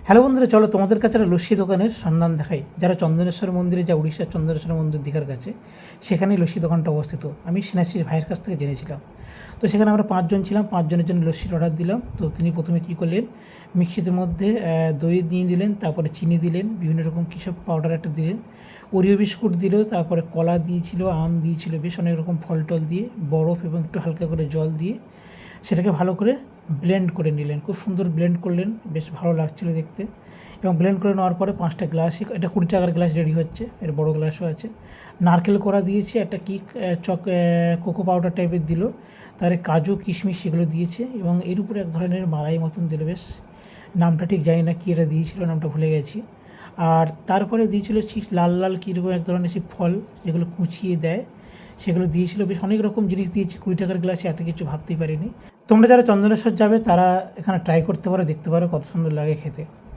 Hello বন্ধুরা, চলো তোমাদের কাছে একটা লস্যি দোকানের সন্ধান দেখাই। যারা চন্দনেশ্বর মন্দিরে, যা উড়িষ্যার চন্দনেশ্বর মন্দির দীঘার কাছে, সেখানেই লস্যি দোকানটা অবস্থিত। আমি স্নেহাশিস ভাইয়ের কাছ থেকে জেনেছিলাম। তো সেখানে আমরা পাঁচজন ছিলাম, পাঁচজনের জন্য লস্যির অর্ডার দিলাম। তো তিনি প্রথমে কী করলেন, মিক্সির মধ্যে দই নিয়ে দিলেন, তারপরে চিনি দিলেন, বিভিন্ন রকম কী সব পাউডার একটা দিলেন, ওরিও বিস্কুট দিল, তারপরে কলা দিয়েছিল, আম দিয়েছিল, বেশ অনেক রকম ফল টল দিয়ে, বরফ এবং একটু হালকা করে জল দিয়ে সেটাকে ভালো করে ব্লেন্ড করে নিলেন। খুব সুন্দর ব্লেন্ড করলেন, বেশ ভালো লাগছিলো দেখতে। এবং ব্লেন্ড করে নেওয়ার পরে 5টা গ্লাসই, এটা 20 টাকার গ্লাস রেডি হচ্ছে, এর বড় গ্লাসও আছে। নারকেল কোড়া দিয়েছে, একটা কি কোকো পাউডার টাইপের দিল, তারে কাজু কিশমিশ সেগুলো দিয়েছে, এবং এর উপরে এক ধরনের মালাই মতন দিল, বেশ নামটা ঠিক জানি না কী এটা দিয়েছিল, নামটা ভুলে গেছি। আর তারপরে দিয়েছিল ঠিক লাল লাল কীরকম এক ধরনের সেই ফল, যেগুলো কুচিয়ে দেয়, সেগুলো দিয়েছিল। বেশ অনেক রকম জিনিস দিয়েছে, 20 টাকার গ্লাসে এত কিছু ভাবতেই পারিনি। তোমরা যারা চন্দনেশ্বর যাবে তারা এখানে ট্রাই করতে পারো, দেখতে পারো কত সুন্দর লাগে খেতে।